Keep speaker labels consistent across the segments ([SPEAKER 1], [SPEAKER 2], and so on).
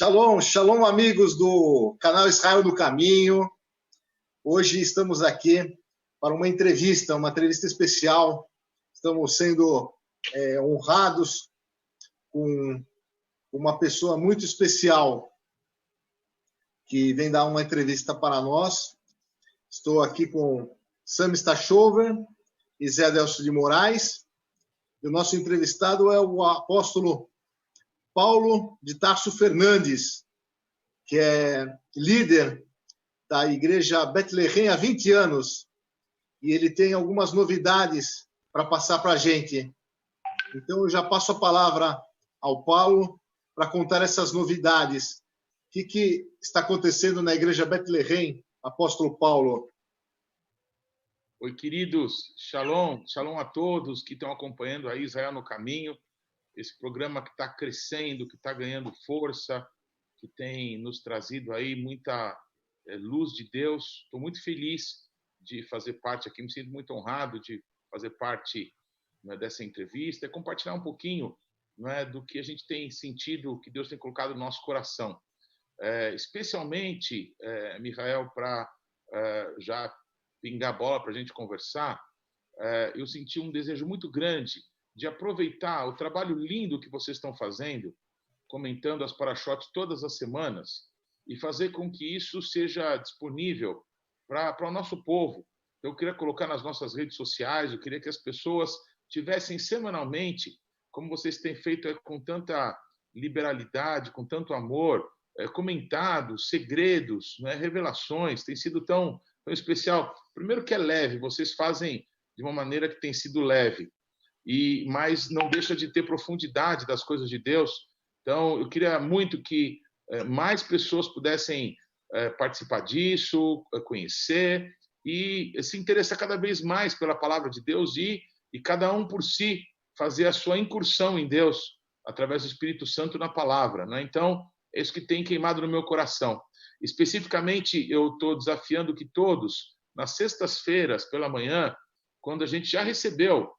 [SPEAKER 1] Shalom, shalom, amigos do canal Israel no Caminho. Hoje estamos aqui para uma entrevista especial. Estamos sendo honrados com uma pessoa muito especial que vem dar uma entrevista para nós. Estou aqui com Sam Stachover e Zé Adelso de Moraes. E o nosso entrevistado é o apóstolo Paulo de Tarso Fernandes, que é líder da Igreja Bethlehem há 20 anos. E ele tem algumas novidades para passar para a gente. Então, eu já passo a palavra ao Paulo para contar essas novidades. O que está acontecendo na Igreja Bethlehem, apóstolo Paulo?
[SPEAKER 2] Oi, queridos. Shalom. Shalom a todos que estão acompanhando aí Israel no Caminho. Esse programa que está crescendo, que está ganhando força, que tem nos trazido aí muita luz de Deus. Estou muito feliz de fazer parte aqui, me sinto muito honrado de fazer parte, né, dessa entrevista e compartilhar um pouquinho, né, do que a gente tem sentido, que Deus tem colocado no nosso coração. Especialmente, Michael, para já pingar a bola para a gente conversar, eu senti um desejo muito grande de aproveitar o trabalho lindo que vocês estão fazendo, comentando as parachotes todas as semanas, e fazer com que isso seja disponível para o nosso povo. Eu queria colocar nas nossas redes sociais, eu queria que as pessoas tivessem semanalmente, como vocês têm feito com tanta liberalidade, com tanto amor, comentados, segredos, né, revelações, tem sido tão especial. Primeiro que é leve, vocês fazem de uma maneira que tem sido leve, mas não deixa de ter profundidade das coisas de Deus. Então, eu queria muito que mais pessoas pudessem participar disso, conhecer e se interessar cada vez mais pela palavra de Deus e cada um por si fazer a sua incursão em Deus através do Espírito Santo na palavra, né? Então, é isso que tem queimado no meu coração. Especificamente, eu estou desafiando que todos, nas sextas-feiras, pela manhã, quando a gente já recebeu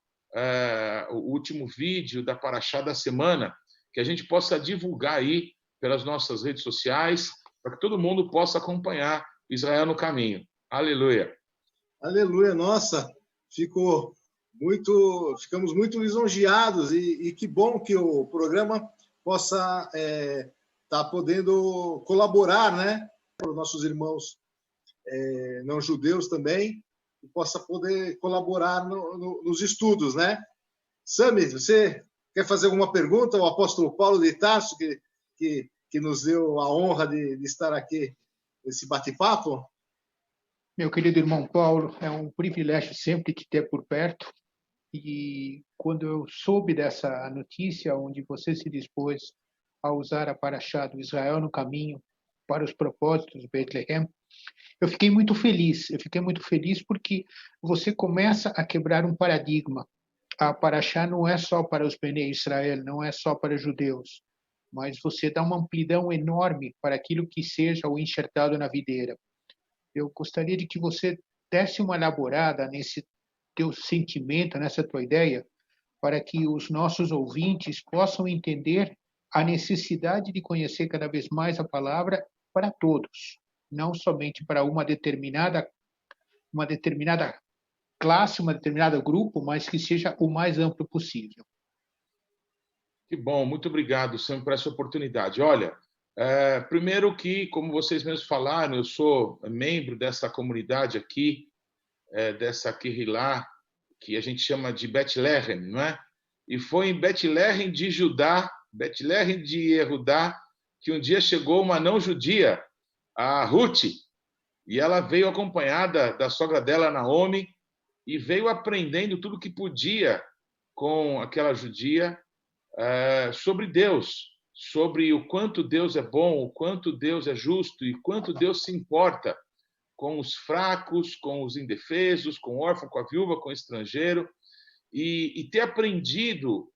[SPEAKER 2] o último vídeo da Paraxá da semana, que a gente possa divulgar aí pelas nossas redes sociais, para que todo mundo possa acompanhar Israel no Caminho. Aleluia.
[SPEAKER 1] Aleluia, nossa, ficamos muito lisonjeados e que bom que o programa possa estar podendo colaborar, né, para os nossos irmãos não judeus também, e possa poder colaborar nos estudos, né? Sami, você quer fazer alguma pergunta ao apóstolo Paulo de Tarso, que nos deu a honra de estar aqui nesse bate-papo?
[SPEAKER 3] Meu querido irmão Paulo, é um privilégio sempre te ter por perto. E quando eu soube dessa notícia, onde você se dispôs a usar a paraxá do Israel no Caminho para os propósitos de Bethlehem, eu fiquei muito feliz. Eu fiquei muito feliz porque você começa a quebrar um paradigma. A paraxá não é só para os Bnei Israel, não é só para os judeus, mas você dá uma amplidão enorme para aquilo que seja o enxertado na videira. Eu gostaria de que você desse uma elaborada nesse teu sentimento, nessa tua ideia, para que os nossos ouvintes possam entender a necessidade de conhecer cada vez mais a palavra para todos, não somente para uma determinada classe, um determinado grupo, mas que seja o mais amplo possível.
[SPEAKER 2] Que bom, muito obrigado, Sam, por essa oportunidade. Olha, primeiro que, como vocês mesmos falaram, eu sou membro dessa comunidade aqui, dessa Kehilá, que a gente chama de Bethlehem, não é? E foi em Bethlehem de Judá, Bethlehem de Yehudá, que um dia chegou uma não-judia, a Ruth, e ela veio acompanhada da sogra dela, Naomi, e veio aprendendo tudo que podia com aquela judia sobre Deus, sobre o quanto Deus é bom, o quanto Deus é justo e quanto Deus se importa com os fracos, com os indefesos, com o órfão, com a viúva, com o estrangeiro. E ter aprendido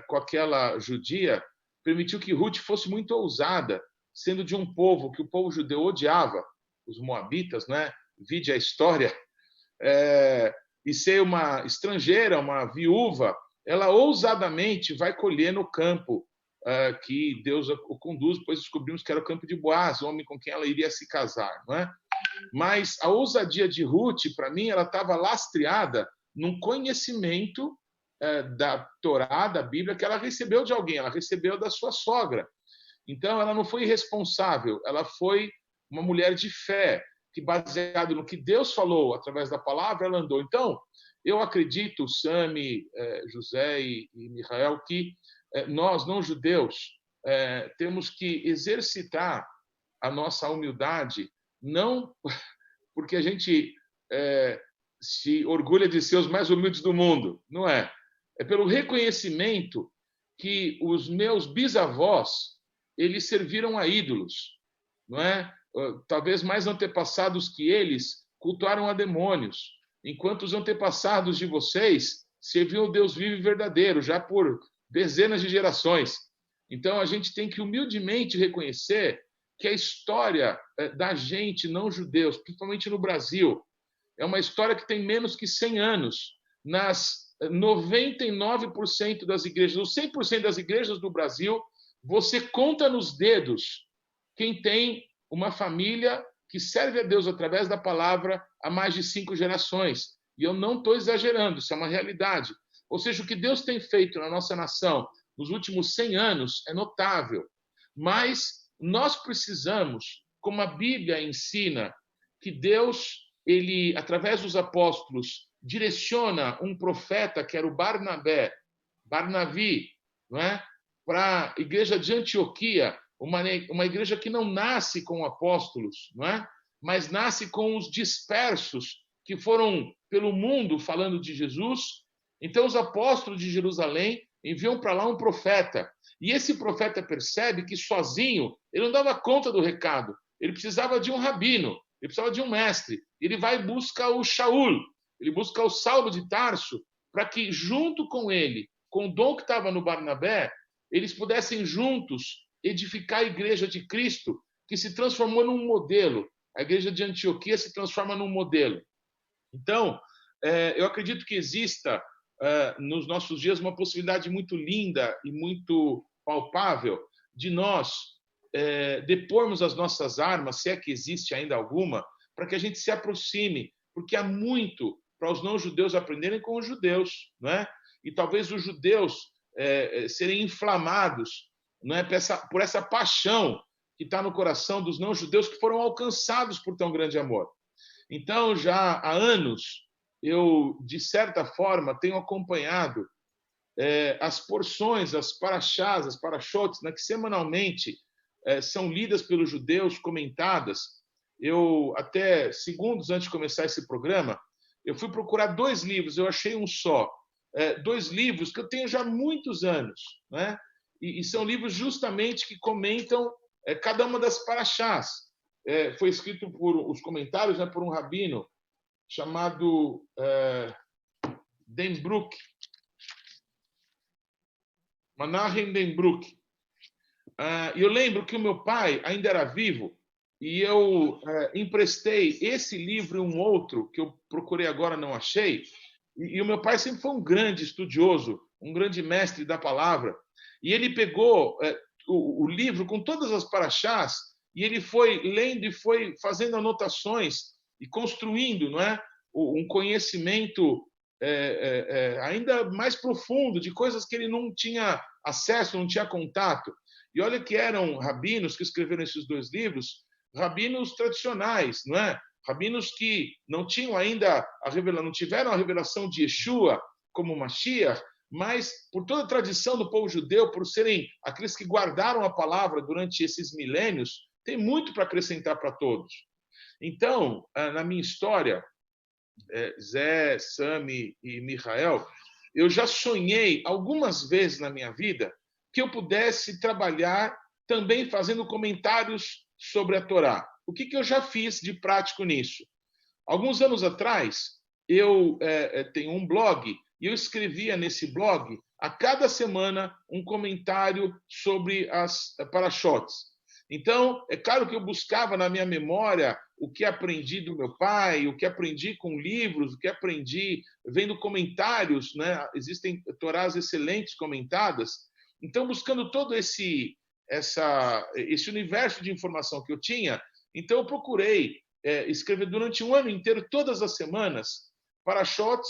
[SPEAKER 2] com aquela judia permitiu que Ruth fosse muito ousada, sendo de um povo que o povo judeu odiava, os moabitas, né? Vide a história, e ser uma estrangeira, uma viúva, ela ousadamente vai colher no campo que Deus o conduz, depois descobrimos que era o campo de Boaz, o homem com quem ela iria se casar, não é? Mas a ousadia de Ruth, para mim, ela estava lastreada num conhecimento da Torá, da Bíblia, que ela recebeu de alguém, ela recebeu da sua sogra. Então, ela não foi irresponsável, ela foi uma mulher de fé, que baseado no que Deus falou através da palavra, ela andou. Então, eu acredito, Sami, José e Michael, que nós, não judeus, temos que exercitar a nossa humildade, não porque a gente se orgulha de ser os mais humildes do mundo, não é? É pelo reconhecimento que os meus bisavós, eles serviram a ídolos, não é? Talvez mais antepassados que eles cultuaram a demônios, enquanto os antepassados de vocês serviam o Deus vivo e verdadeiro, já por dezenas de gerações. Então, a gente tem que humildemente reconhecer que a história da gente não judeus, principalmente no Brasil, é uma história que tem menos que 100 anos. Nas 99% das igrejas, ou 100% das igrejas do Brasil, você conta nos dedos quem tem uma família que serve a Deus através da palavra há mais de 5 gerações. E eu não estou exagerando, isso é uma realidade. Ou seja, o que Deus tem feito na nossa nação nos últimos 100 anos é notável. Mas nós precisamos, como a Bíblia ensina, que Deus, ele, através dos apóstolos, direciona um profeta, que era o Barnavi, não é? Para a igreja de Antioquia, uma igreja que não nasce com apóstolos, não é? Mas nasce com os dispersos que foram pelo mundo falando de Jesus. Então, os apóstolos de Jerusalém enviam para lá um profeta. E esse profeta percebe que sozinho ele não dava conta do recado. Ele precisava de um rabino, ele precisava de um mestre. Ele vai e busca o Shaul, ele busca o Saulo de Tarso, para que junto com ele, com o dom que estava no Barnabé, eles pudessem juntos edificar a igreja de Cristo, que se transformou num modelo. A igreja de Antioquia se transforma num modelo. Então, eu acredito que exista nos nossos dias uma possibilidade muito linda e muito palpável de nós depormos as nossas armas, se é que existe ainda alguma, para que a gente se aproxime, porque há muito para os não-judeus aprenderem com os judeus, não é? E talvez os judeus serem inflamados, não é? Por essa paixão que está no coração dos não-judeus que foram alcançados por tão grande amor. Então, já há anos, eu, de certa forma, tenho acompanhado as porções, as parashás, as parashotes, né, que semanalmente são lidas pelos judeus, comentadas. Eu, até segundos antes de começar esse programa, eu fui procurar 2 livros, eu achei um só. 2 livros que eu tenho já há muitos anos, né? E são livros justamente que comentam cada uma das parashás. Foi escrito por os comentários, né, por um rabino chamado Denbrook, Menahem Denbrook. E eu lembro que o meu pai ainda era vivo e eu emprestei esse livro e um outro que eu procurei agora, não achei. E o meu pai sempre foi um grande estudioso, um grande mestre da palavra. E ele pegou o livro com todas as parashás e ele foi lendo e foi fazendo anotações e construindo, não é, um conhecimento ainda mais profundo de coisas que ele não tinha acesso, não tinha contato. E olha que eram rabinos que escreveram esses 2 livros, rabinos tradicionais, não é? Rabinos que não tinham ainda não tiveram a revelação de Yeshua como Mashiach, mas por toda a tradição do povo judeu, por serem aqueles que guardaram a palavra durante esses milênios, tem muito para acrescentar para todos. Então, na minha história, Zé, Sami e Michael, eu já sonhei algumas vezes na minha vida que eu pudesse trabalhar também fazendo comentários sobre a Torá. O que eu já fiz de prático nisso? Alguns anos atrás, eu tenho um blog e eu escrevia nesse blog, a cada semana, um comentário sobre as parashotes. Então, é claro que eu buscava na minha memória o que aprendi do meu pai, o que aprendi com livros, o que aprendi vendo comentários, né? Existem torás excelentes comentadas, Então, buscando todo esse universo de informação que eu tinha, então eu procurei escrever durante um ano inteiro, todas as semanas, parashots,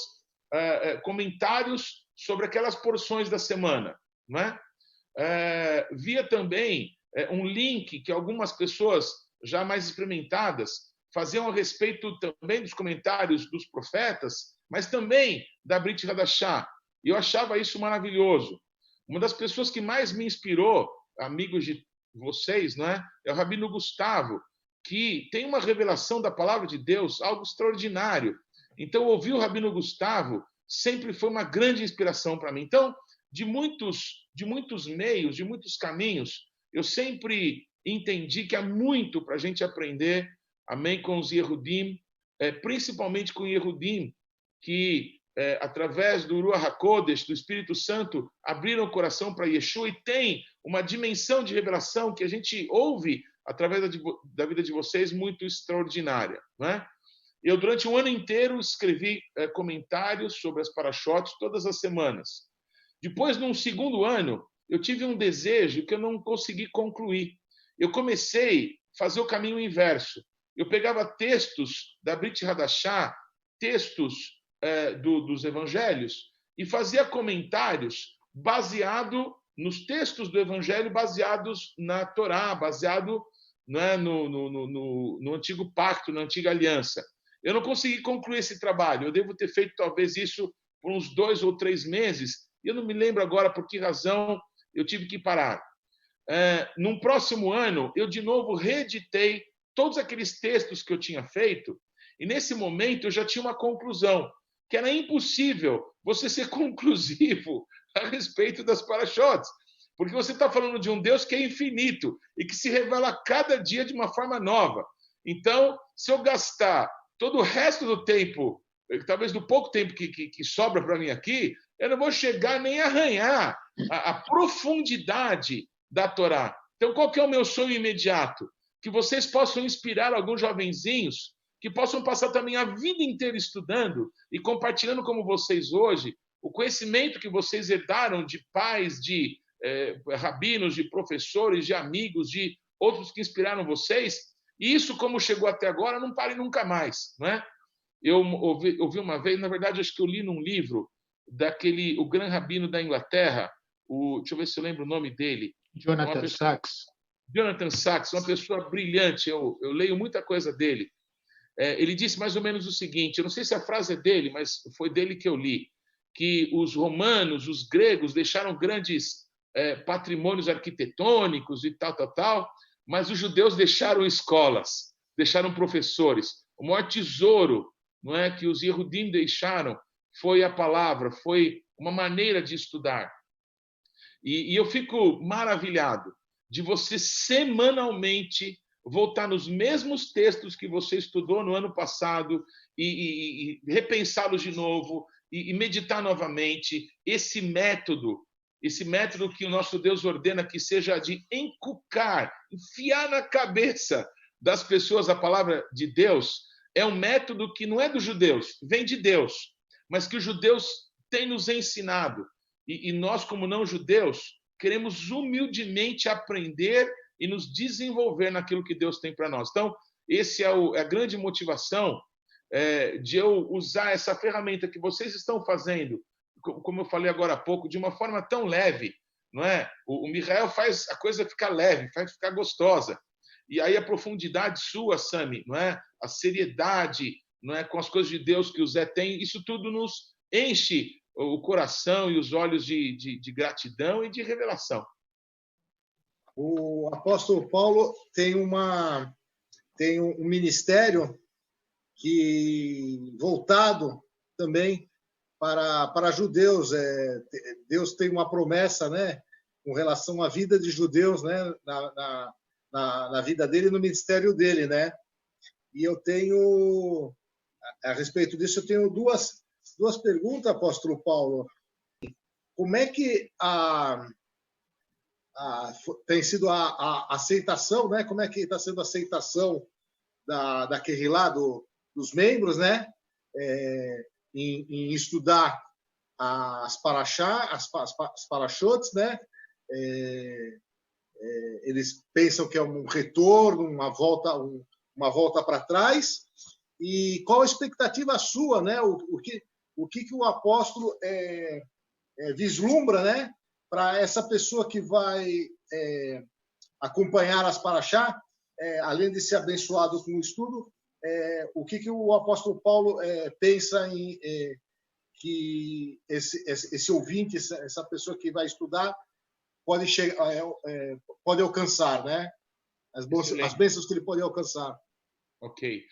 [SPEAKER 2] comentários sobre aquelas porções da semana, não é? Via também um link que algumas pessoas já mais experimentadas faziam a respeito também dos comentários dos profetas, mas também da Brit Hadashah. E eu achava isso maravilhoso. Uma das pessoas que mais me inspirou, amigos de vocês, não é? É o Rabino Gustavo, que tem uma revelação da palavra de Deus, algo extraordinário. Então, ouvir o Rabino Gustavo sempre foi uma grande inspiração para mim. Então, de muitos meios, de muitos caminhos, eu sempre entendi que há muito para a gente aprender, amém, com os Yehudim, principalmente com Yehudim, que através do Ruach HaKodesh, do Espírito Santo, abriram o coração para Yeshua e tem uma dimensão de revelação que a gente ouve através da vida de vocês muito extraordinária, não é? Eu, durante um ano inteiro, escrevi comentários sobre as parashotes todas as semanas. Depois, num segundo ano, eu tive um desejo que eu não consegui concluir. Eu comecei a fazer o caminho inverso. Eu pegava textos da Brit Hadashah, textos dos evangelhos, e fazia comentários baseado nos textos do evangelho, baseados na Torá, baseado, né, no antigo pacto, na antiga aliança. Eu não consegui concluir esse trabalho. Eu devo ter feito talvez isso por uns 2 ou 3 meses. Eu não me lembro agora por que razão eu tive que parar. Num próximo ano, eu de novo reeditei todos aqueles textos que eu tinha feito, e nesse momento eu já tinha uma conclusão, que era impossível você ser conclusivo a respeito das parashotes, porque você está falando de um Deus que é infinito e que se revela cada dia de uma forma nova. Então, se eu gastar todo o resto do tempo, talvez do pouco tempo que sobra para mim aqui, eu não vou chegar nem a arranhar a profundidade da Torá. Então, qual que é o meu sonho imediato? Que vocês possam inspirar alguns jovenzinhos que possam passar também a vida inteira estudando e compartilhando como vocês hoje o conhecimento que vocês herdaram de pais, de rabinos, de professores, de amigos, de outros que inspiraram vocês. E isso, como chegou até agora, não pare nunca mais, não é? Eu ouvi uma vez, na verdade, acho que eu li num livro o grande rabino da Inglaterra, deixa eu ver se eu lembro o nome dele.
[SPEAKER 3] Jonathan Sacks.
[SPEAKER 2] Jonathan Sacks, uma pessoa brilhante, eu leio muita coisa dele. Ele disse mais ou menos o seguinte, eu não sei se a frase é dele, mas foi dele que eu li, que os romanos, os gregos, deixaram grandes patrimônios arquitetônicos e tal, mas os judeus deixaram escolas, deixaram professores. O maior tesouro, não é, que os Yehudim deixaram foi a palavra, foi uma maneira de estudar. E eu fico maravilhado de você semanalmente voltar nos mesmos textos que você estudou no ano passado e repensá-los de novo e meditar novamente. Esse método que o nosso Deus ordena que seja de encucar, enfiar na cabeça das pessoas a palavra de Deus, é um método que não é dos judeus, vem de Deus, mas que os judeus têm nos ensinado. E nós, como não judeus, queremos humildemente aprender e nos desenvolver naquilo que Deus tem para nós. Então, essa é a grande motivação de eu usar essa ferramenta que vocês estão fazendo, como eu falei agora há pouco, de uma forma tão leve, não é? O Michael faz a coisa ficar leve, faz ficar gostosa. E aí a profundidade sua, Sami, não é? A seriedade, não é? Com as coisas de Deus que o Zé tem, isso tudo nos enche o coração e os olhos de gratidão e de revelação.
[SPEAKER 1] O apóstolo Paulo tem um ministério voltado também para judeus. Deus tem uma promessa, né, com relação à vida de judeus, né, na vida dele e no ministério dele, né? E eu tenho, a respeito disso, eu tenho duas perguntas, apóstolo Paulo. Como é que tem sido a aceitação, né? Como é que está sendo a aceitação da Kehilá, dos membros, né? Em estudar as parashotes, né? eles pensam que é um retorno, uma volta para trás. E qual a expectativa sua, né? O que o apóstolo vislumbra, né? Para essa pessoa que vai acompanhar as paraxá, além de ser abençoado com o estudo, o que o apóstolo Paulo pensa em que esse ouvinte, essa pessoa que vai estudar, pode alcançar, né? As bênçãos que ele pode alcançar.
[SPEAKER 2] Ok.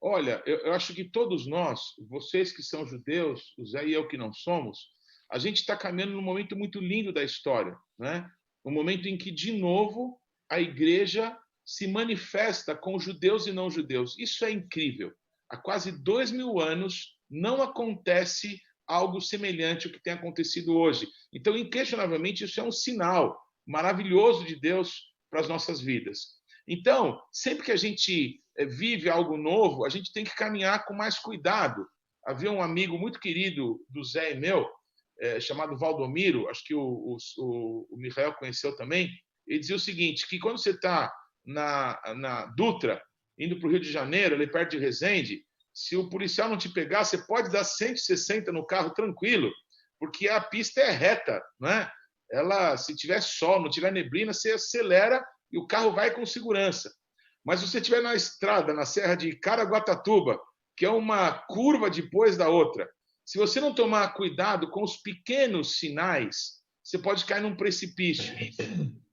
[SPEAKER 2] Olha, eu acho que todos nós, vocês que são judeus, o Zé e eu que não somos, a gente está caminhando num momento muito lindo da história, né? Um momento em que, de novo, a igreja se manifesta com judeus e não judeus. Isso é incrível. Há quase 2000 anos não acontece algo semelhante ao que tem acontecido hoje. Então, inquestionavelmente, isso é um sinal maravilhoso de Deus para as nossas vidas. Então, sempre que a gente vive algo novo, a gente tem que caminhar com mais cuidado. Havia um amigo muito querido do Zé e meu, chamado Valdomiro, acho que o Michael conheceu também. Ele dizia o seguinte, que quando você está na Dutra, indo para o Rio de Janeiro, ali perto de Resende, se o policial não te pegar, você pode dar 160 no carro tranquilo, porque a pista é reta, né? Se tiver sol, não tiver neblina, você acelera e o carro vai com segurança. Mas se você estiver na estrada, na Serra de Caraguatatuba, que é uma curva depois da outra, se você não tomar cuidado com os pequenos sinais, você pode cair num precipício.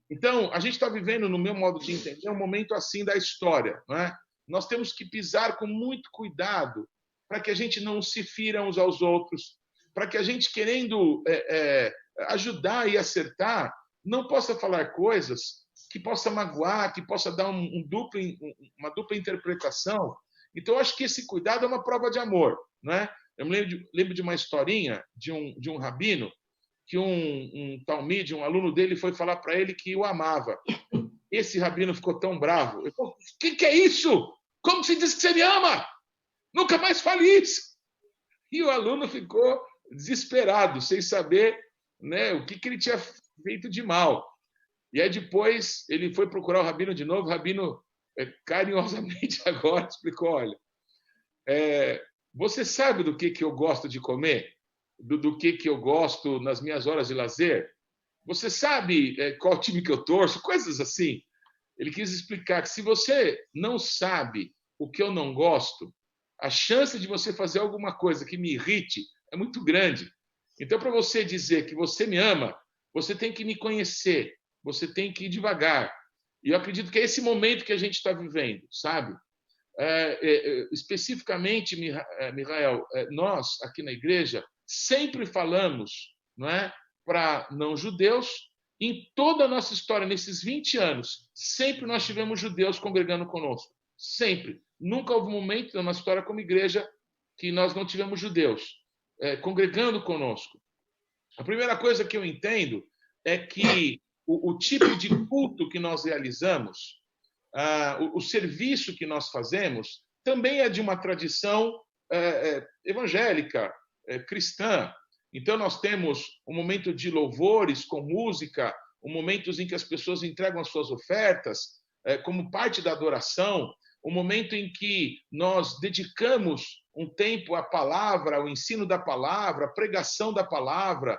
[SPEAKER 2] Então, a gente está vivendo, no meu modo de entender, um momento assim da história, não é? Nós temos que pisar com muito cuidado para que a gente não se fira uns aos outros, para que a gente, querendo ajudar e acertar, não possa falar coisas que possa magoar, que possa dar uma dupla interpretação. Então, eu acho que esse cuidado é uma prova de amor, não é? Eu me lembro de uma historinha de um rabino, que um talmide, um aluno dele, foi falar para ele que o amava. Esse rabino ficou tão bravo. Ele falou, o que é isso? Como você diz que você me ama? Nunca mais fale isso. E o aluno ficou desesperado, sem saber, né, o que ele tinha feito de mal. E aí depois ele foi procurar o rabino de novo. O rabino, carinhosamente agora, explicou, olha, você sabe do que eu gosto de comer? Do que eu gosto nas minhas horas de lazer? Você sabe qual time que eu torço? Coisas assim. Ele quis explicar que se você não sabe o que eu não gosto, a chance de você fazer alguma coisa que me irrite é muito grande. Então, para você dizer que você me ama, você tem que me conhecer, você tem que ir devagar. E eu acredito que é esse momento que a gente está vivendo, sabe? Especificamente, Michael, nós aqui na igreja sempre falamos, não é, para não-judeus. Em toda a nossa história, nesses 20 anos, sempre nós tivemos judeus congregando conosco. Sempre. Nunca houve um momento na nossa história como igreja que nós não tivemos judeus congregando conosco. A primeira coisa que eu entendo é que o tipo de culto que nós realizamos, o serviço que nós fazemos, também é de uma tradição evangélica, cristã. Então, nós temos um momento de louvores com música, momentos em que as pessoas entregam as suas ofertas como parte da adoração, um momento em que nós dedicamos um tempo à palavra, ao ensino da palavra, à pregação da palavra,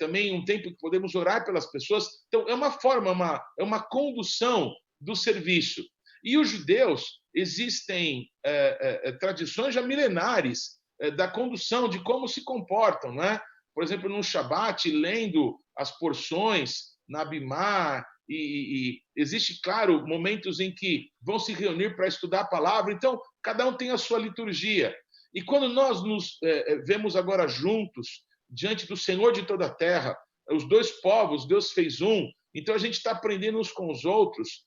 [SPEAKER 2] também um tempo que podemos orar pelas pessoas. Então, é uma forma, é uma condução do serviço. E os judeus, existem tradições já milenares da condução, de como se comportam, não é? Por exemplo, no Shabat, lendo as porções na Bimá, e existe, claro, momentos em que vão se reunir para estudar a palavra. Então, cada um tem a sua liturgia. E quando nós nos vemos agora juntos, diante do Senhor de toda a terra, os dois povos, Deus fez um, então a gente está aprendendo uns com os outros,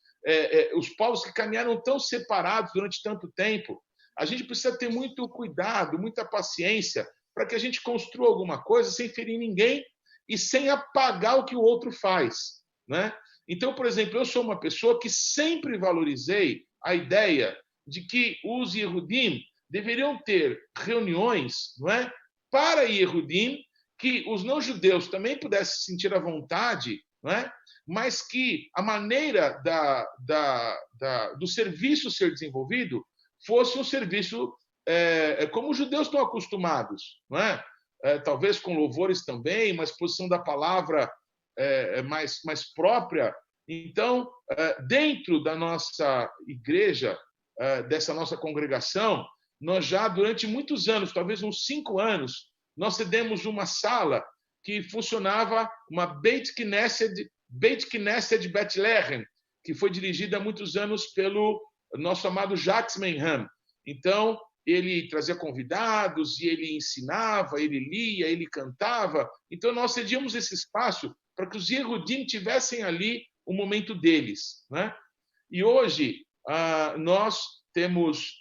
[SPEAKER 2] os povos que caminharam tão separados durante tanto tempo. A gente precisa ter muito cuidado, muita paciência, para que a gente construa alguma coisa sem ferir ninguém e sem apagar o que o outro faz, né? Então, por exemplo, eu sou uma pessoa que sempre valorizei a ideia de que os Yehudim deveriam ter reuniões, não é, para Yehudim, que os não-judeus também pudessem sentir a vontade não é? Mas que a maneira do serviço ser desenvolvido fosse um serviço como os judeus estão acostumados, não é? Talvez com louvores também, uma exposição da palavra mais própria. Então, dentro da nossa igreja, dessa nossa congregação, nós já, durante muitos anos, talvez uns 5 anos, nós cedemos uma sala que funcionava, uma Beit Knesset Bethlehem, que foi dirigida há muitos anos pelo nosso amado Jacques Menham. Então, ele trazia convidados, e ele ensinava, ele lia, ele cantava. Então, nós cedíamos esse espaço para que os Yehudim tivessem ali o momento deles, né? E hoje, nós temos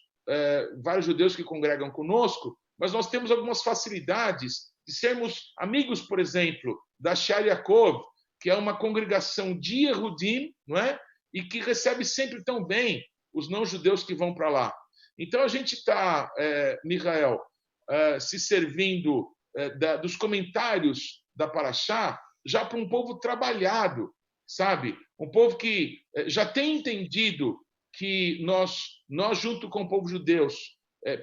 [SPEAKER 2] vários judeus que congregam conosco, mas nós temos algumas facilidades de sermos amigos, por exemplo, da Shar Yaakov, que é uma congregação de Yehudim, não é? E que recebe sempre tão bem os não-judeus que vão para lá. Então, a gente está, Michael, se servindo dos comentários da Parashá já para um povo trabalhado, sabe? Um povo que já tem entendido que nós junto com o povo judeu,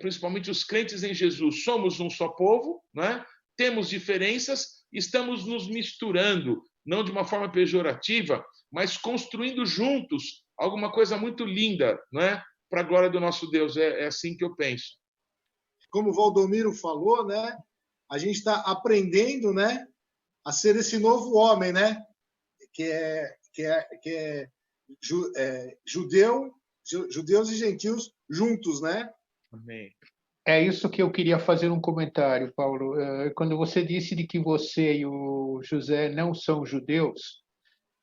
[SPEAKER 2] principalmente os crentes em Jesus, somos um só povo, não é? Temos diferenças, estamos nos misturando, não de uma forma pejorativa, mas construindo juntos alguma coisa muito linda, não é? Para a glória do nosso Deus. É assim que eu penso.
[SPEAKER 1] Como o Valdomiro falou, né? A gente está aprendendo, né? A ser esse novo homem, né? Que é judeus e gentios juntos, né?
[SPEAKER 2] Amém.
[SPEAKER 3] É isso que eu queria fazer um comentário, Paulo. Quando você disse de que você e o José não são judeus,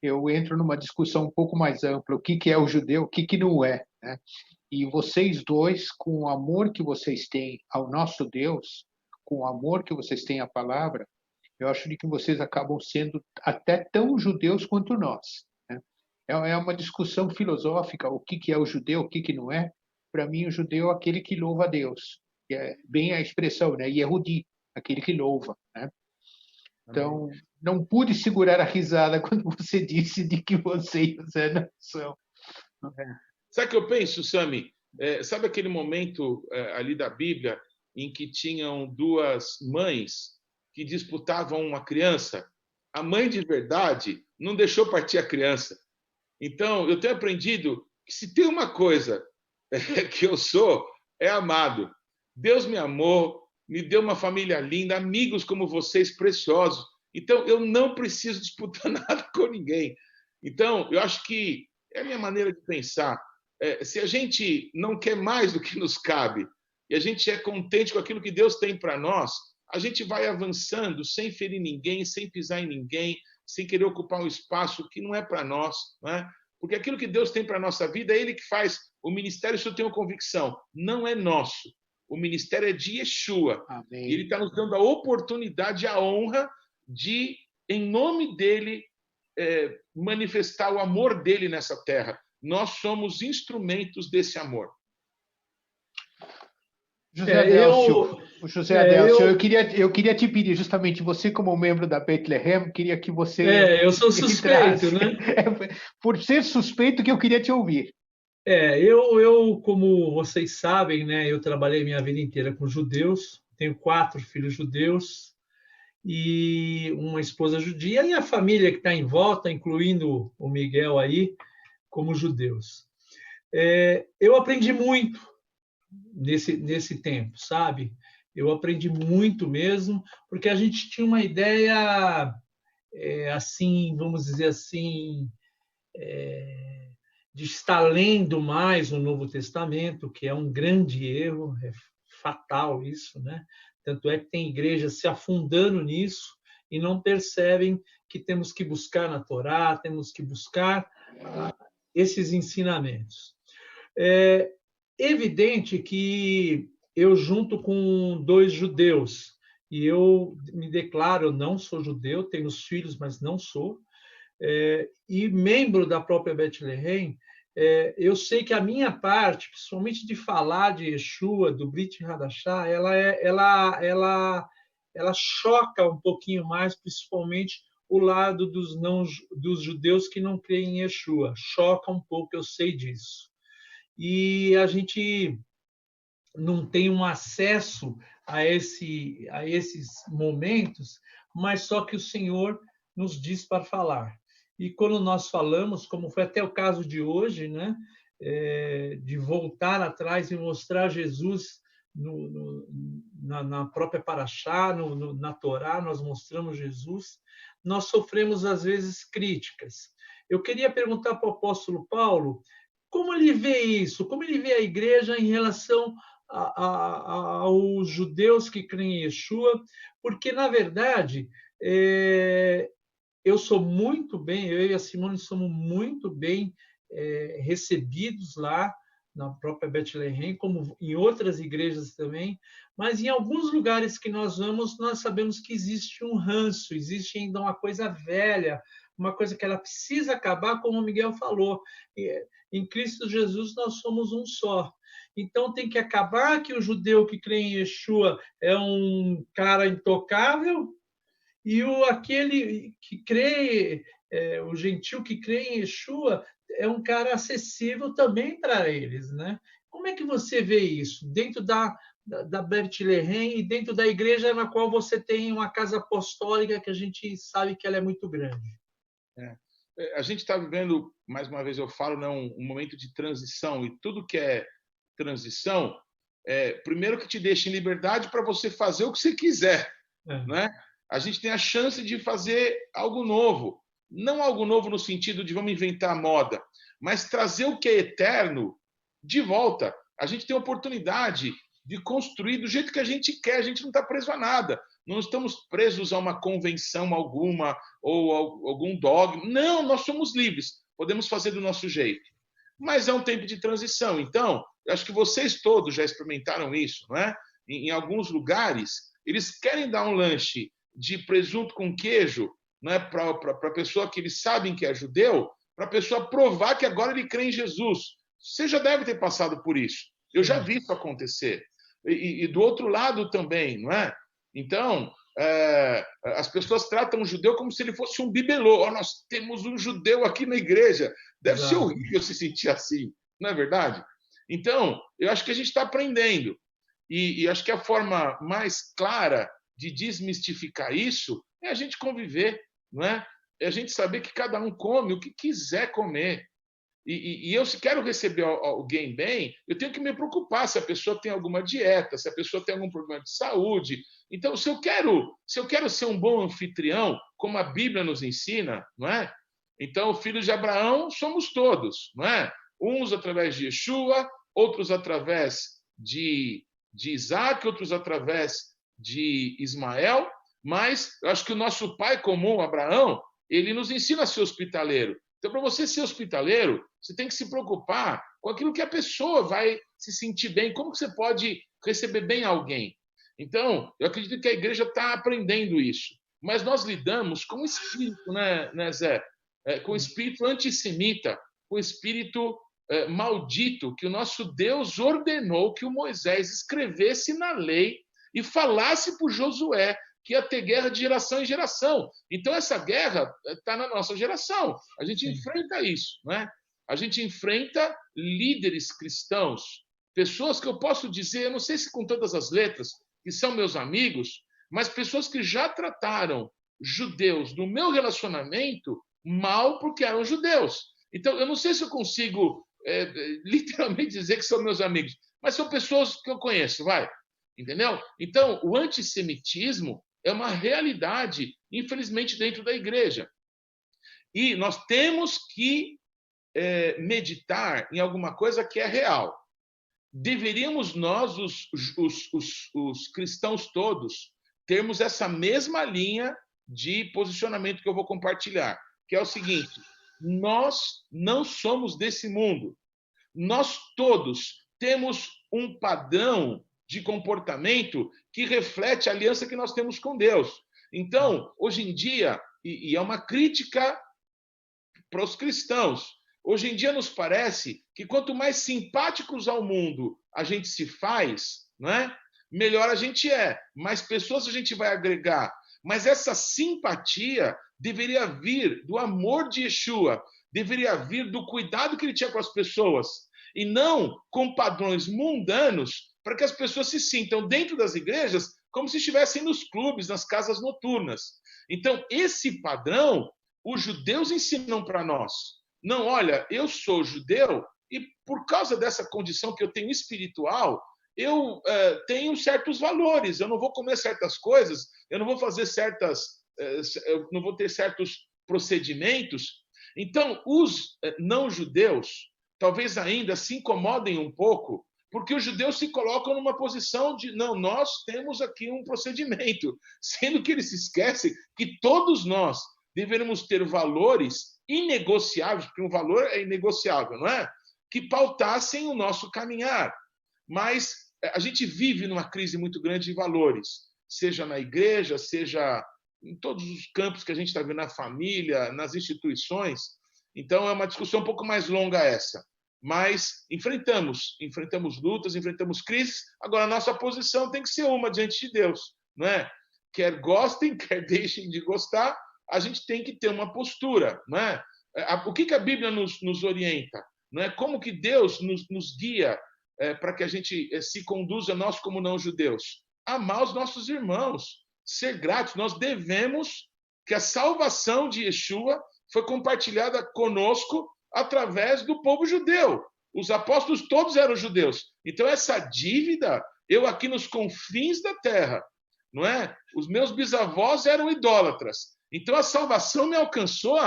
[SPEAKER 3] eu entro numa discussão um pouco mais ampla. O que é o judeu, o que não é, né? E vocês dois, com o amor que vocês têm ao nosso Deus, com o amor que vocês têm à palavra, eu acho que vocês acabam sendo até tão judeus quanto nós, né? É uma discussão filosófica, o que é o judeu, o que não é. Para mim, o judeu é aquele que louva a Deus. Que é bem a expressão, né? Yehudi, aquele que louva, né? Então, não pude segurar a risada quando você disse de que você e José não são.
[SPEAKER 2] Sabe o que eu penso, Sami? Sabe aquele momento ali da Bíblia em que tinham 2 mães que disputavam uma criança? A mãe de verdade não deixou partir a criança. Então, eu tenho aprendido que se tem uma coisa que eu sou, é amado. Deus me amou, me deu uma família linda, amigos como vocês preciosos. Então, eu não preciso disputar nada com ninguém. Então, eu acho que é a minha maneira de pensar. Se a gente não quer mais do que nos cabe, e a gente é contente com aquilo que Deus tem para nós, a gente vai avançando sem ferir ninguém, sem pisar em ninguém, sem querer ocupar um espaço que não é para nós, não é? Porque aquilo que Deus tem para a nossa vida é Ele que faz. O ministério, isso eu tenho convicção, não é nosso. O ministério é de Yeshua.
[SPEAKER 3] Amém.
[SPEAKER 2] E Ele está nos dando a oportunidade, a honra de, em nome dEle, manifestar o amor dEle nessa terra. Nós somos instrumentos desse amor.
[SPEAKER 3] José Adélcio, eu queria te pedir, justamente, você como membro da Bethlehem, queria que você...
[SPEAKER 4] eu sou suspeito, né?
[SPEAKER 3] Por ser suspeito que eu queria te ouvir.
[SPEAKER 4] Eu, como vocês sabem, né, eu trabalhei minha vida inteira com judeus, tenho 4 filhos judeus e uma esposa judia, e a família que está em volta, incluindo o Miguel aí, como judeus. Eu aprendi muito nesse tempo, sabe? Eu aprendi muito mesmo, porque a gente tinha uma ideia, assim, vamos dizer assim, de estar lendo mais o Novo Testamento, que é um grande erro, é fatal isso, né? Tanto é que tem igrejas se afundando nisso e não percebem que temos que buscar na Torá, temos que buscar esses ensinamentos. É evidente que eu, junto com 2 judeus, e eu me declaro, eu não sou judeu, tenho os filhos, mas não sou, e membro da própria Bethlehem, eu sei que a minha parte, principalmente de falar de Yeshua, do Brit Hadashah, ela choca um pouquinho mais, principalmente o lado dos judeus que não creem em Yeshua. Choca um pouco, eu sei disso. E a gente não tem um acesso a esses momentos, mas só que o Senhor nos diz para falar. E quando nós falamos, como foi até o caso de hoje, né, de voltar atrás e mostrar Jesus na própria Paraxá, na Torá, nós mostramos Jesus, nós sofremos, às vezes, críticas. Eu queria perguntar para o apóstolo Paulo como ele vê isso, como ele vê a igreja em relação aos judeus que creem em Yeshua, porque, na verdade, eu sou muito bem, eu e a Simone somos muito bem recebidos lá na própria Bethlehem, como em outras igrejas também, mas em alguns lugares que nós vamos, nós sabemos que existe um ranço, existe ainda uma coisa velha, uma coisa que ela precisa acabar, como o Miguel falou. Em Cristo Jesus nós somos um só. Então tem que acabar que o judeu que crê em Yeshua é um cara intocável, e aquele que crê, o gentil que crê em Yeshua, é um cara acessível também para eles, né? Como é que você vê isso dentro da Bethlehem e dentro da igreja na qual você tem uma casa apostólica que a gente sabe que ela é muito grande?
[SPEAKER 2] A gente está vivendo, mais uma vez eu falo, né, um momento de transição, e tudo que é transição, primeiro que te deixa em liberdade para você fazer o que você quiser, né? A gente tem a chance de fazer algo novo, não algo novo no sentido de vamos inventar moda, mas trazer o que é eterno de volta. A gente tem a oportunidade de construir do jeito que a gente quer, a gente não está preso a nada, não estamos presos a uma convenção alguma ou a algum dogma. Não, nós somos livres, podemos fazer do nosso jeito. Mas é um tempo de transição, então, eu acho que vocês todos já experimentaram isso, não é? Em alguns lugares, eles querem dar um lanche de presunto com queijo, não é, para a pessoa que eles sabem que é judeu, para a pessoa provar que agora ele crê em Jesus. Você já deve ter passado por isso. Eu já vi isso acontecer. E do outro lado também, não é? Então, as pessoas tratam o judeu como se ele fosse um bibelô. Nós temos um judeu aqui na igreja. Deve ser horrível se sentir assim, não é verdade? Então, eu acho que a gente está aprendendo. E acho que a forma mais clara de desmistificar isso é a gente conviver, não é? É a gente saber que cada um come o que quiser comer. E eu, se quero receber alguém bem, eu tenho que me preocupar se a pessoa tem alguma dieta, se a pessoa tem algum problema de saúde. Então, se eu quero ser um bom anfitrião, como a Bíblia nos ensina, não é? Então, filhos de Abraão somos todos, não é? Uns através de Yeshua, outros através de Isaac, outros através de Ismael, mas eu acho que o nosso pai comum, Abraão, ele nos ensina a ser hospitaleiro. Então, para você ser hospitaleiro, você tem que se preocupar com aquilo que a pessoa vai se sentir bem, como que você pode receber bem alguém. Então, eu acredito que a igreja está aprendendo isso, mas nós lidamos com o espírito, né, Zé? Com o espírito antissemita, com o espírito maldito, que o nosso Deus ordenou que o Moisés escrevesse na lei e falasse para o Josué que ia ter guerra de geração em geração. Então, essa guerra está na nossa geração. A gente enfrenta isso, né? A gente enfrenta líderes cristãos, pessoas que eu posso dizer, eu não sei se com todas as letras, que são meus amigos, mas pessoas que já trataram judeus no meu relacionamento mal porque eram judeus. Então, eu não sei se eu consigo literalmente dizer que são meus amigos, mas são pessoas que eu conheço, vai. Entendeu? Então, o antissemitismo é uma realidade, infelizmente, dentro da igreja. E nós temos que meditar em alguma coisa que é real. Deveríamos nós, os cristãos todos, termos essa mesma linha de posicionamento que eu vou compartilhar, que é o seguinte: nós não somos desse mundo. Nós todos temos um padrão de comportamento que reflete a aliança que nós temos com Deus. Então, hoje em dia, e é uma crítica para os cristãos, hoje em dia nos parece que quanto mais simpáticos ao mundo a gente se faz, não é? Melhor a gente é, mais pessoas a gente vai agregar. Mas essa simpatia deveria vir do amor de Yeshua, deveria vir do cuidado que ele tinha com as pessoas, e não com padrões mundanos, para que as pessoas se sintam dentro das igrejas como se estivessem nos clubes, nas casas noturnas. Então, esse padrão, os judeus ensinam para nós. Não, olha, eu sou judeu e por causa dessa condição que eu tenho espiritual, eu tenho certos valores, eu não vou comer certas coisas, eu não vou fazer eu não vou ter certos procedimentos. Então, os não-judeus talvez ainda se incomodem um pouco, porque os judeus se colocam numa posição de, não, nós temos aqui um procedimento, sendo que eles se esquecem que todos nós deveríamos ter valores inegociáveis, porque um valor é inegociável, não é? Que pautassem o nosso caminhar. Mas a gente vive numa crise muito grande de valores, seja na igreja, seja em todos os campos que a gente está vendo, na família, nas instituições. Então, é uma discussão um pouco mais longa essa. Mas enfrentamos lutas, enfrentamos crises. Agora, a nossa posição tem que ser uma diante de Deus, não é? Quer gostem, quer deixem de gostar, a gente tem que ter uma postura, não é? O que a Bíblia nos orienta? Não é? Como que Deus nos guia para que a gente se conduza, nós como não-judeus? Amar os nossos irmãos, ser gratos. Nós devemos que a salvação de Yeshua foi compartilhada conosco através do povo judeu. Os apóstolos todos eram judeus. Então, essa dívida, eu aqui nos confins da terra, não é? Os meus bisavós eram idólatras. Então, a salvação me alcançou.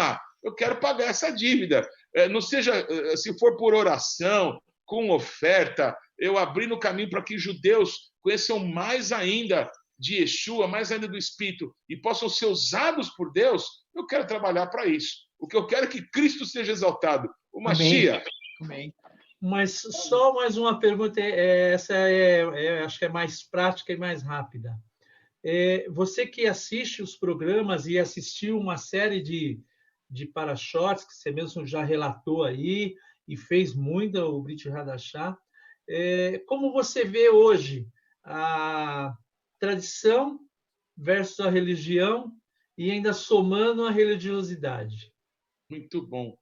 [SPEAKER 2] Eu quero pagar essa dívida. Não seja, se for por oração, com oferta, eu abri no caminho para que judeus conheçam mais ainda de Yeshua, mais ainda do Espírito, e possam ser usados por Deus, eu quero trabalhar para isso. O que eu quero é que Cristo seja exaltado. O Mashiach.
[SPEAKER 4] Amém. Mas só mais uma pergunta, essa acho que é mais prática e mais rápida. Você que assiste os programas e assistiu uma série de parashots, que você mesmo já relatou aí, e fez muito o Brit Hadashah, como você vê hoje a tradição versus a religião e ainda somando a religiosidade?
[SPEAKER 2] Muito bom.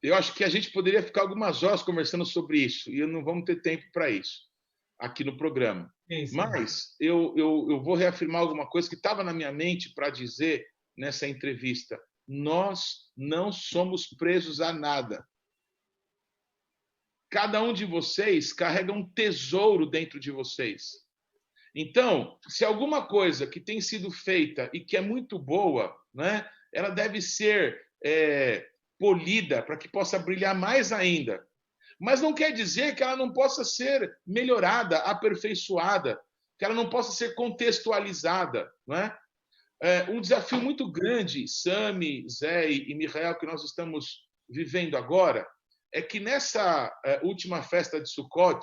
[SPEAKER 2] Eu acho que a gente poderia ficar algumas horas conversando sobre isso, e não vamos ter tempo para isso aqui no programa. Sim. Mas eu vou reafirmar alguma coisa que estava na minha mente para dizer nessa entrevista. Nós não somos presos a nada. Cada um de vocês carrega um tesouro dentro de vocês. Então, se alguma coisa que tem sido feita e que é muito boa, né, ela deve ser polida para que possa brilhar mais ainda. Mas não quer dizer que ela não possa ser melhorada, aperfeiçoada, que ela não possa ser contextualizada, não é? Um desafio muito grande, Sami, Zé e Michael, que nós estamos vivendo agora, é que nessa última festa de Sukkot,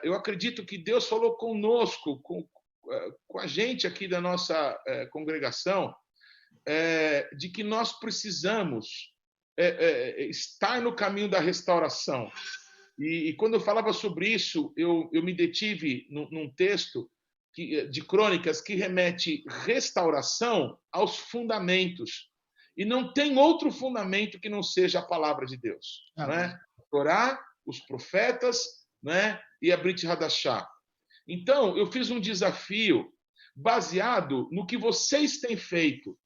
[SPEAKER 2] eu acredito que Deus falou conosco, com a gente aqui da nossa congregação, de que nós precisamos estar no caminho da restauração. E quando eu falava sobre isso, eu me detive num texto de crônicas que remete restauração aos fundamentos. E não tem outro fundamento que não seja a palavra de Deus. Né? A Torá, os profetas, né? E a Brit Hadashah. Então, eu fiz um desafio baseado no que vocês têm feito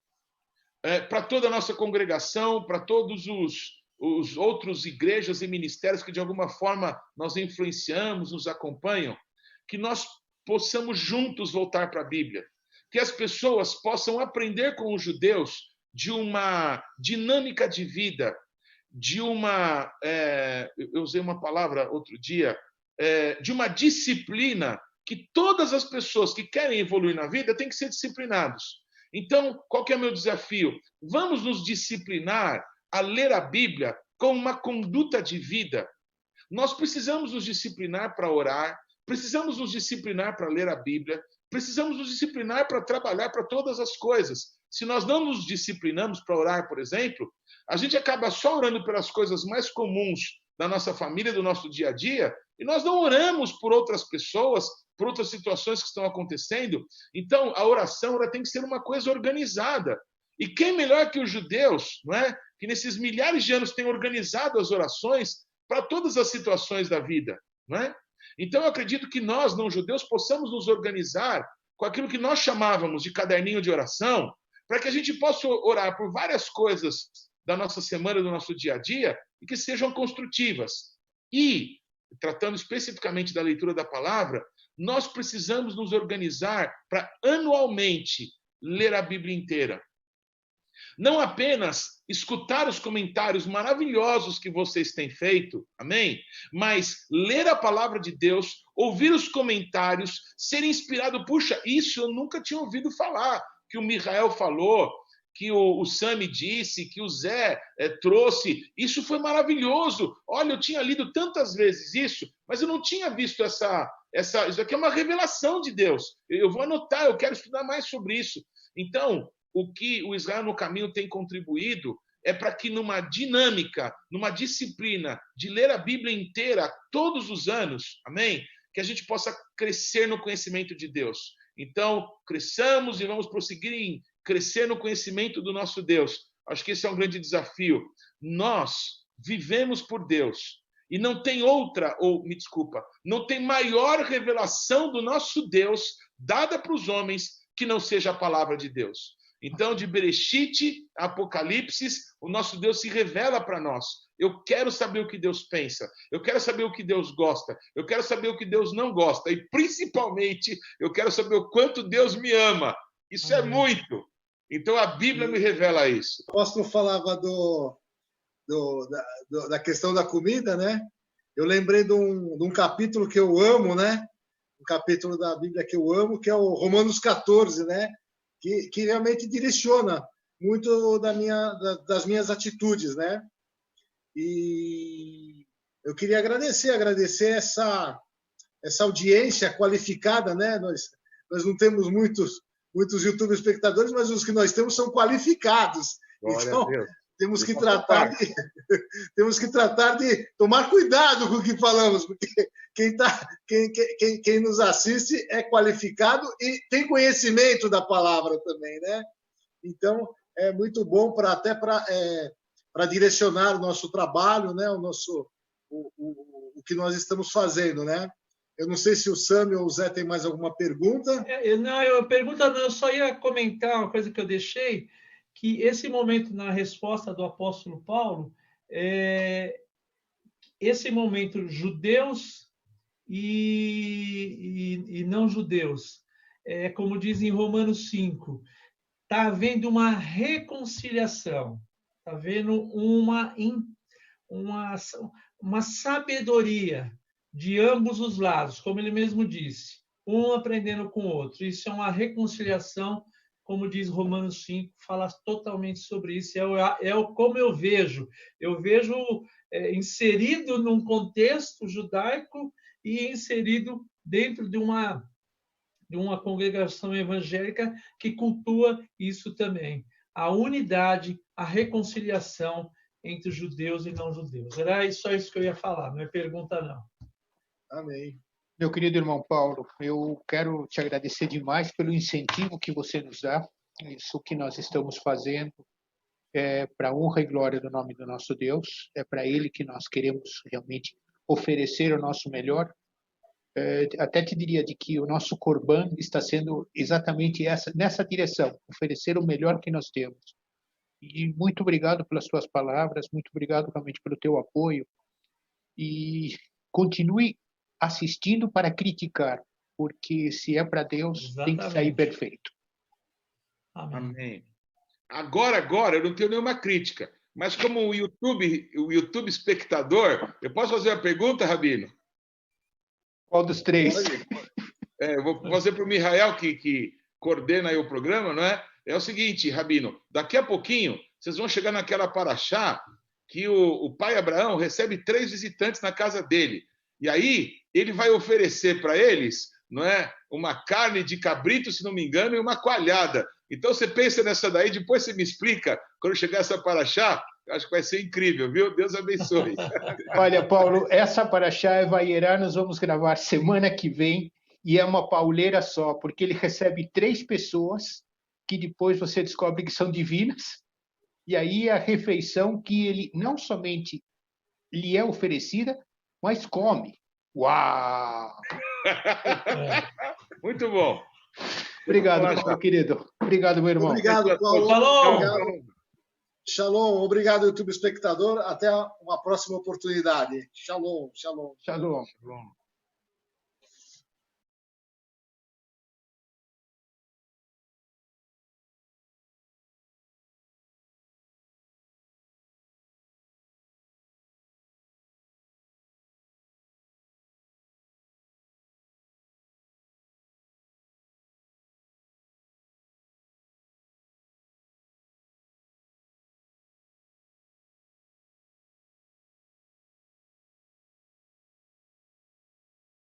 [SPEAKER 2] para toda a nossa congregação, para todos os outros igrejas e ministérios que, de alguma forma, nós influenciamos, nos acompanham, que nós possamos juntos voltar para a Bíblia, que as pessoas possam aprender com os judeus de uma dinâmica de vida, de uma... eu usei uma palavra outro dia, de uma disciplina que todas as pessoas que querem evoluir na vida têm que ser disciplinados. Então, qual que é o meu desafio? Vamos nos disciplinar a ler a Bíblia como uma conduta de vida. Nós precisamos nos disciplinar para orar, precisamos nos disciplinar para ler a Bíblia, precisamos nos disciplinar para trabalhar para todas as coisas. Se nós não nos disciplinamos para orar, por exemplo, a gente acaba só orando pelas coisas mais comuns da nossa família, do nosso dia a dia, e nós não oramos por outras pessoas por outras situações que estão acontecendo. Então, a oração ela tem que ser uma coisa organizada. E quem melhor que os judeus, não é? Que nesses milhares de anos têm organizado as orações para todas as situações da vida, não é? Então, eu acredito que nós, não judeus, possamos nos organizar com aquilo que nós chamávamos de caderninho de oração, para que a gente possa orar por várias coisas da nossa semana, do nosso dia a dia, e que sejam construtivas. E, tratando especificamente da leitura da palavra, nós precisamos nos organizar para anualmente ler a Bíblia inteira. Não apenas escutar os comentários maravilhosos que vocês têm feito, amém? Mas ler a palavra de Deus, ouvir os comentários, ser inspirado. Puxa, isso eu nunca tinha ouvido falar, que o Mihael falou, que o Sami disse, que o Zé trouxe. Isso foi maravilhoso. Olha, eu tinha lido tantas vezes isso, mas eu não tinha visto isso aqui é uma revelação de Deus. Eu vou anotar, eu quero estudar mais sobre isso. Então, o que o Israel no Caminho tem contribuído é para que numa dinâmica, numa disciplina de ler a Bíblia inteira todos os anos, amém? Que a gente possa crescer no conhecimento de Deus. Então, cresçamos e vamos prosseguir em crescer no conhecimento do nosso Deus. Acho que esse é um grande desafio. Nós vivemos por Deus e não tem outra, não tem maior revelação do nosso Deus dada para os homens que não seja a palavra de Deus. Então, de Bereshit a Apocalipse, o nosso Deus se revela para nós. Eu quero saber o que Deus pensa. Eu quero saber o que Deus gosta. Eu quero saber o que Deus não gosta. E, principalmente, eu quero saber o quanto Deus me ama. Isso é muito. Então, a Bíblia me revela isso.
[SPEAKER 1] O apóstolo falava da questão da comida, né? Eu lembrei de um capítulo que eu amo, né? Um capítulo da Bíblia que eu amo, que é o Romanos 14, né? Que realmente direciona muito das minhas atitudes, né? E eu queria agradecer essa audiência qualificada, né? Nós não temos muitos YouTube espectadores, mas os que nós temos são qualificados. Então, temos que tratar de tomar cuidado com o que falamos, porque quem nos assiste é qualificado e tem conhecimento da palavra também, né? Então, é muito bom até para direcionar o nosso trabalho, né? O que nós estamos fazendo, né? Eu não sei se o Sami ou o Zé tem mais alguma pergunta.
[SPEAKER 4] Eu só ia comentar uma coisa que eu deixei, que esse momento na resposta do apóstolo Paulo, esse momento judeus e não judeus, como diz em Romanos 5, está havendo uma reconciliação, está havendo uma sabedoria de ambos os lados, como ele mesmo disse, um aprendendo com o outro. Isso é uma reconciliação, como diz Romanos 5, fala totalmente sobre isso. Como eu vejo inserido num contexto judaico e inserido dentro de uma congregação evangélica que cultua isso também. A unidade, a reconciliação entre judeus e não judeus. Era só isso que eu ia falar, não é pergunta, não.
[SPEAKER 1] Amém.
[SPEAKER 3] Meu querido irmão Paulo, eu quero te agradecer demais pelo incentivo que você nos dá. Isso que nós estamos fazendo é para a honra e glória do nome do nosso Deus. É para Ele que nós queremos realmente oferecer o nosso melhor. Até te diria de que o nosso Corban está sendo exatamente nessa direção, oferecer o melhor que nós temos. E muito obrigado pelas tuas palavras, muito obrigado realmente pelo teu apoio. E continue assistindo para criticar, porque se é para Deus,
[SPEAKER 4] exatamente,
[SPEAKER 3] tem que sair perfeito.
[SPEAKER 2] Amém. Agora, eu não tenho nenhuma crítica, mas como o YouTube espectador, eu posso fazer uma pergunta, Rabino?
[SPEAKER 3] Qual dos três?
[SPEAKER 2] Eu vou fazer para o Mihael, que coordena aí o programa, não é? É o seguinte, Rabino, daqui a pouquinho vocês vão chegar naquela paraxá que o pai Abraão recebe 3 visitantes na casa dele. E aí ele vai oferecer para eles, não é, uma carne de cabrito, se não me engano, e uma coalhada. Então você pensa nessa daí, depois você me explica, quando chegar essa paraxá, acho que vai ser incrível, viu? Deus abençoe.
[SPEAKER 3] Olha, Paulo, essa paraxá é Vaiera, nós vamos gravar semana que vem, e é uma pauleira só, porque ele recebe 3 pessoas que depois você descobre que são divinas, e aí é a refeição que ele não somente lhe é oferecida, mas come. Uau!
[SPEAKER 2] Muito bom.
[SPEAKER 3] Obrigado, Paulo, querido. Obrigado, meu irmão.
[SPEAKER 1] Obrigado, Paulo.
[SPEAKER 4] Shalom.
[SPEAKER 1] Obrigado. Shalom. Obrigado, YouTube espectador. Até uma próxima oportunidade. Shalom, shalom.
[SPEAKER 3] Shalom.
[SPEAKER 2] Shalom.